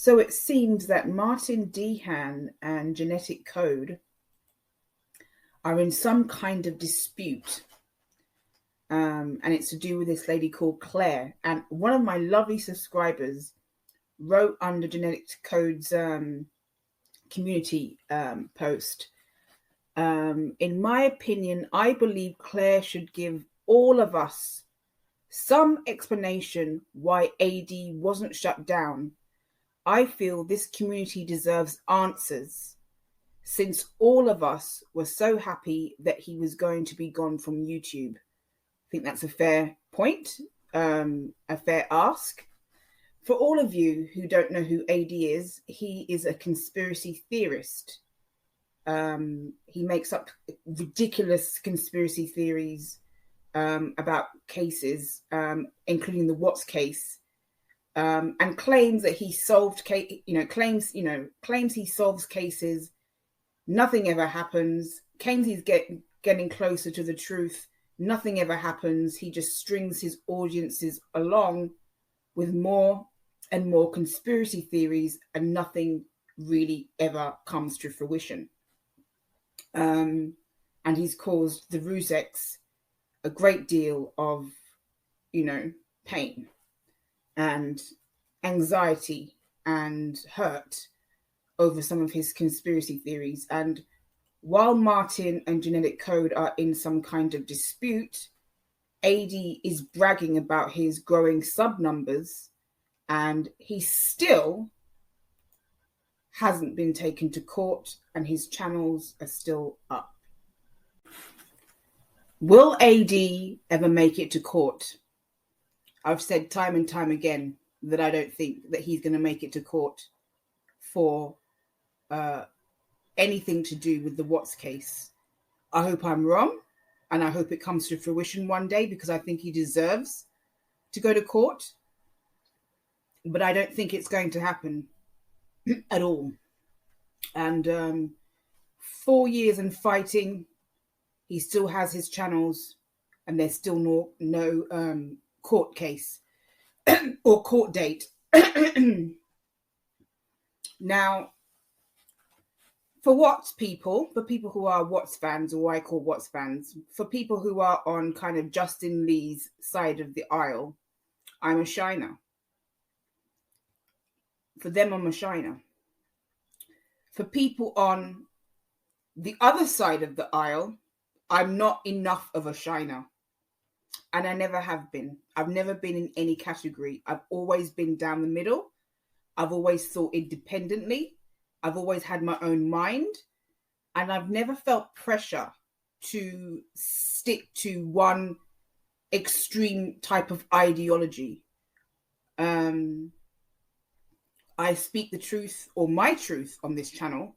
So it seems that Martin Dehan and Genetic Code are in some kind of dispute. And it's to do with this lady called Claire. And one of my lovely subscribers wrote under Genetic Code's community post. In my opinion, I believe Claire should give all of us some explanation why AD wasn't shut down. I feel this community deserves answers, since all of us were so happy that he was going to be gone from YouTube. I think that's a fair point, a fair ask. For all of you who don't know who AD is, he is a conspiracy theorist. He makes up ridiculous conspiracy theories about cases, including the Watts case, and claims that he solved, claims he solves cases. Nothing ever happens. Claims he's getting closer to the truth. Nothing ever happens. He just strings his audiences along with more and more conspiracy theories, and nothing really ever comes to fruition. And he's caused the Rusex a great deal of, pain and anxiety and hurt over some of his conspiracy theories. And while Martin and Genetic Code are in some kind of dispute, AD is bragging about his growing sub numbers, and he still hasn't been taken to court, and his channels are still up. Will AD ever make it to court? I've said time and time again that I don't think that he's going to make it to court for anything to do with the Watts case. I hope I'm wrong, and I hope it comes to fruition one day, because I think he deserves to go to court. But I don't think it's going to happen at all. And 4 years and fighting, he still has his channels, and there's still no court case or court date. Now, for people who are Watts fans, or I call Watts fans, for people who are on kind of Justin Lee's side of the aisle, I'm a shiner. For them, I'm a shiner. For people on the other side of the aisle, I'm not enough of a shiner. And I never have been. I've never been in any category. I've always been down the middle. I've always thought independently. I've always had my own mind. And I've never felt pressure to stick to one extreme type of ideology. I speak the truth, or my truth, on this channel.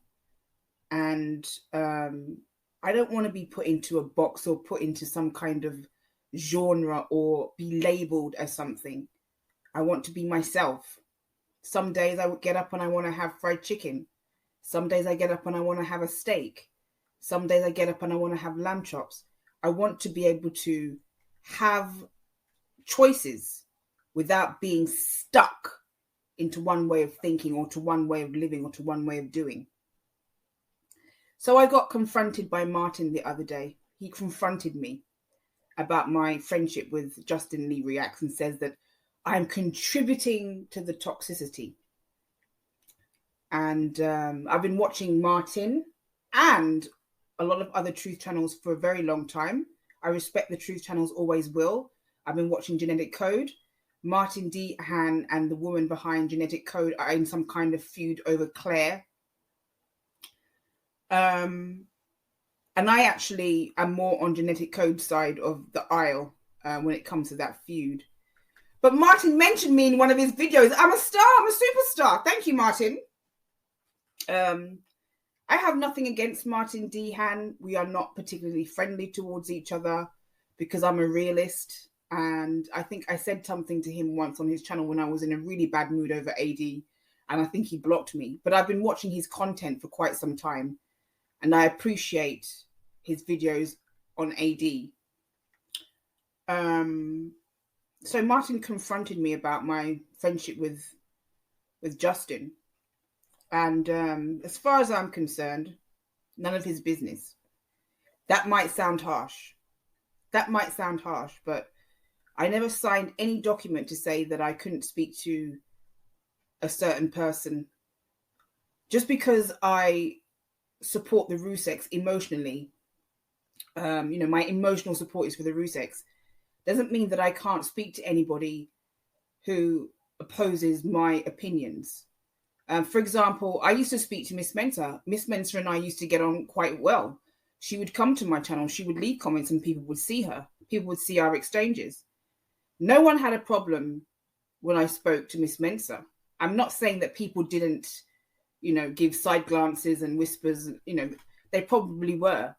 And I don't want to be put into a box or put into some kind of genre or be labeled as something. I want to be myself. Some days I would get up and I want to have fried chicken. Some days I get up and I want to have a steak. Some days I get up and I want to have lamb chops. I want to be able to have choices without being stuck into one way of thinking, or to one way of living, or to one way of doing. So I got confronted by Martin the other day. He confronted me about my friendship with Justin Lee Reacts, and says that I'm contributing to the toxicity. And I've been watching Martin and a lot of other truth channels for a very long time. I respect the truth channels, always will. I've been watching Genetic Code. Martin Dehan and the woman behind Genetic Code are in some kind of feud over Claire. And I actually am more on Genetic Code's side of the aisle when it comes to that feud. But Martin mentioned me in one of his videos. I'm a star. I'm a superstar. Thank you, Martin. I have nothing against Martin Dehan. We are not particularly friendly towards each other because I'm a realist. And I think I said something to him once on his channel when I was in a really bad mood over AD. And I think he blocked me. But I've been watching his content for quite some time. And I appreciate his videos on AD. So Martin confronted me about my friendship with with Justin. And as far as I'm concerned, none of his business. That might sound harsh. But I never signed any document to say that I couldn't speak to a certain person. Just because I support the Ruseks emotionally, my emotional support is for the Ruseks, doesn't mean that I can't speak to anybody who opposes my opinions. For example, I used to speak to Miss Mensa. Miss Mensa and I used to get on quite well. She would come to my channel, she would leave comments, and people would see her. People would see our exchanges. No one had a problem when I spoke to Miss Mensa. I'm not saying that people didn't, give side glances and whispers. They probably were.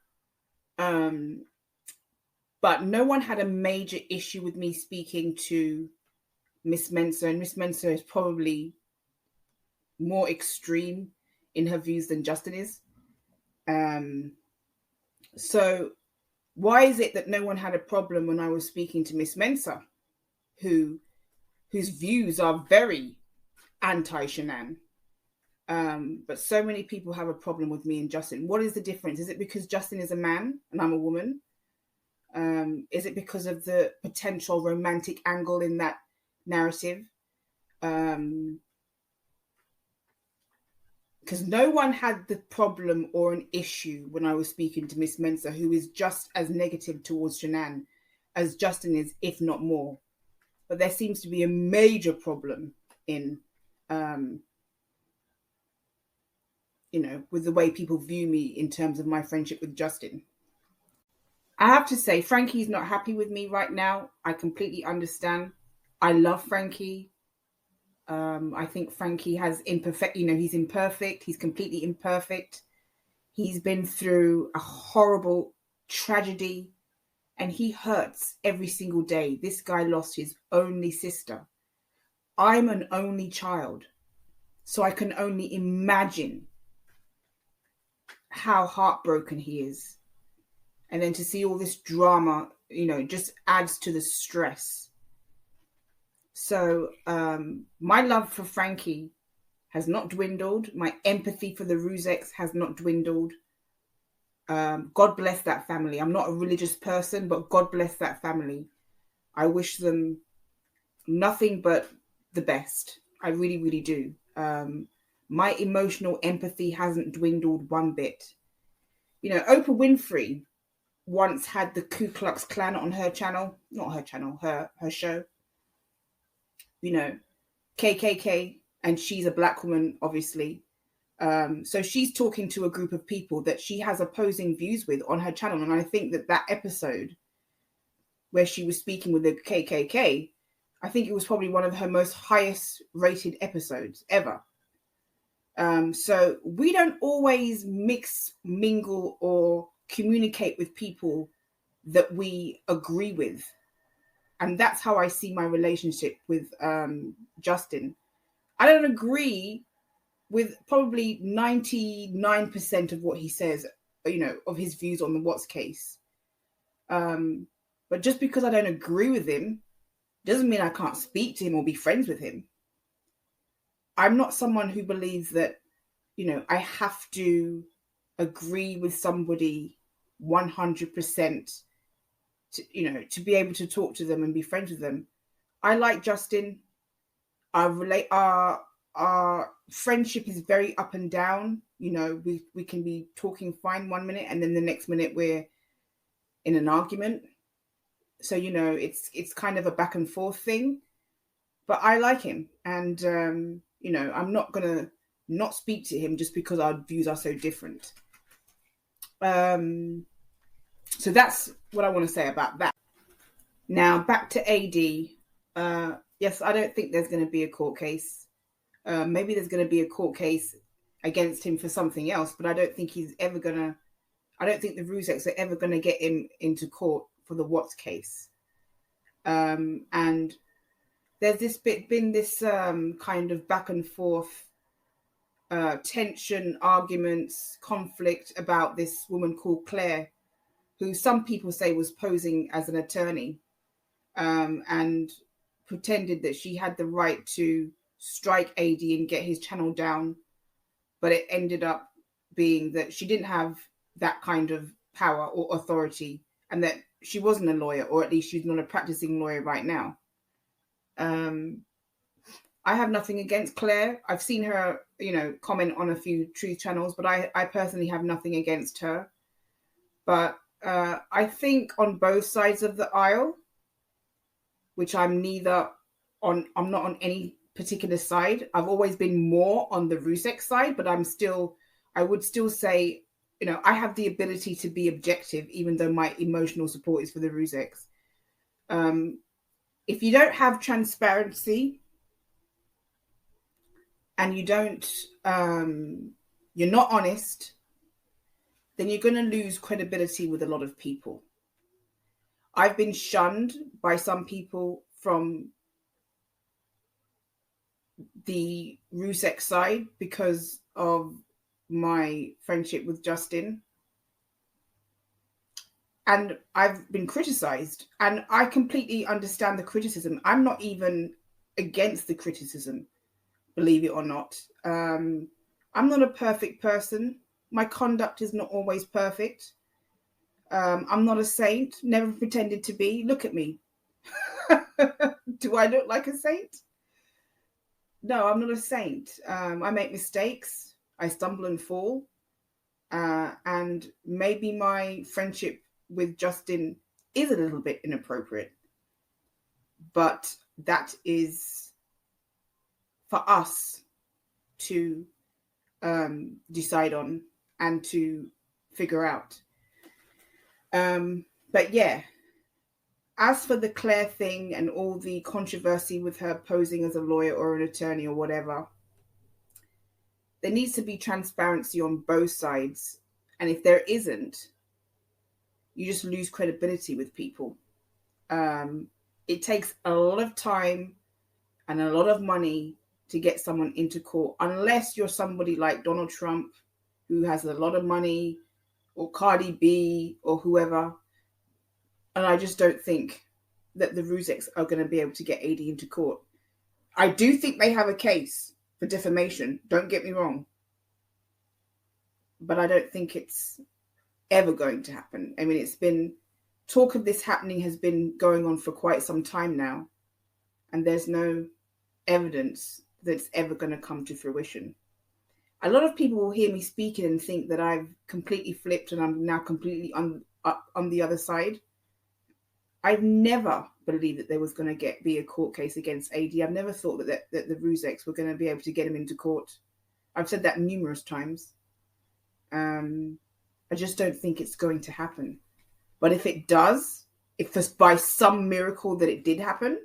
But no one had a major issue with me speaking to Miss Mensa, and Miss Mensa is probably more extreme in her views than Justin is. So why is it that no one had a problem when I was speaking to Miss Mensa, whose views are very anti-Shanann? But so many people have a problem with me and Justin. What is the difference? Is it because Justin is a man and I'm a woman? Is it because of the potential romantic angle in that narrative? Because no one had the problem or an issue when I was speaking to Miss Mensa, who is just as negative towards Shanann as Justin is, if not more. But there seems to be a major problem in, with the way people view me in terms of my friendship with Justin. I have to say, Frankie's not happy with me right now. I completely understand. I love Frankie. I think Frankie has he's imperfect. He's completely imperfect. He's been through a horrible tragedy and he hurts every single day. This guy lost his only sister. I'm an only child, so I can only imagine how heartbroken he is. And then to see all this drama, just adds to the stress. So my love for Frankie has not dwindled. My empathy for the Ruseks has not dwindled. God bless that family. I'm not a religious person, but God bless that family. I wish them nothing but the best. I really, really do. My emotional empathy hasn't dwindled one bit. Oprah Winfrey once had the Ku Klux Klan on her channel. Not her channel, her show. KKK, and she's a black woman, obviously. So she's talking to a group of people that she has opposing views with on her channel. And I think that episode where she was speaking with the KKK, I think it was probably one of her most highest rated episodes ever. So we don't always mingle or communicate with people that we agree with. And that's how I see my relationship with Justin. I don't agree with probably 99% of what he says, of his views on the Watts case. But just because I don't agree with him doesn't mean I can't speak to him or be friends with him. I'm not someone who believes that, I have to agree with somebody 100% to be able to talk to them and be friends with them. I like Justin. Our friendship is very up and down. We can be talking fine 1 minute and then the next minute we're in an argument. So, it's kind of a back and forth thing. But I like him. And, I'm not going to not speak to him just because our views are so different. So that's what I want to say about that. Now, back to AD. Yes, I don't think there's going to be a court case. Maybe there's going to be a court case against him for something else, but I don't think the Ruseks are ever going to get him into court for the Watts case. And there's been this kind of back and forth tension, arguments, conflict about this woman called Claire, who some people say was posing as an attorney and pretended that she had the right to strike AD and get his channel down, but it ended up being that she didn't have that kind of power or authority, and that she wasn't a lawyer, or at least she's not a practicing lawyer right now. I have nothing against Claire. I've seen her, comment on a few truth channels, but I personally have nothing against her. But I think on both sides of the aisle, which I'm not on any particular side. I've always been more on the Rusek side, but I would still say, I have the ability to be objective, even though my emotional support is for the Ruseks. If you don't have transparency and you're not honest, then you're going to lose credibility with a lot of people. I've been shunned by some people from the Rusek side because of my friendship with Justin. And I've been criticized, and I completely understand the criticism. I'm not even against the criticism, believe it or not. I'm not a perfect person. My conduct is not always perfect. I'm not a saint, never pretended to be. Look at me. Do I look like a saint? No, I'm not a saint. I make mistakes. I stumble and fall. And maybe my friendship with Justin is a little bit inappropriate. But that is for us to decide on and to figure out. But yeah, as for the Claire thing and all the controversy with her posing as a lawyer or an attorney or whatever, there needs to be transparency on both sides. And if there isn't, you just lose credibility with people. It takes a lot of time and a lot of money to get someone into court, unless you're somebody like Donald Trump, who has a lot of money, or Cardi B, or whoever. And I just don't think that the Ruseks are going to be able to get AD into court. I do think they have a case for defamation. Don't get me wrong. But I don't think it's ever going to happen. I mean, talk of this happening has been going on for quite some time now. And there's no evidence that it's ever going to come to fruition. A lot of people will hear me speaking and think that I've completely flipped and I'm now completely on the other side. I've never believed that there was going to be a court case against AD. I've never thought that the Ruseks were going to be able to get him into court. I've said that numerous times. I just don't think it's going to happen. But if it does, if by some miracle that it did happen,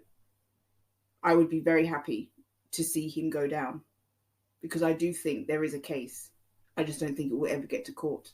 I would be very happy to see him go down. Because I do think there is a case. I just don't think it will ever get to court.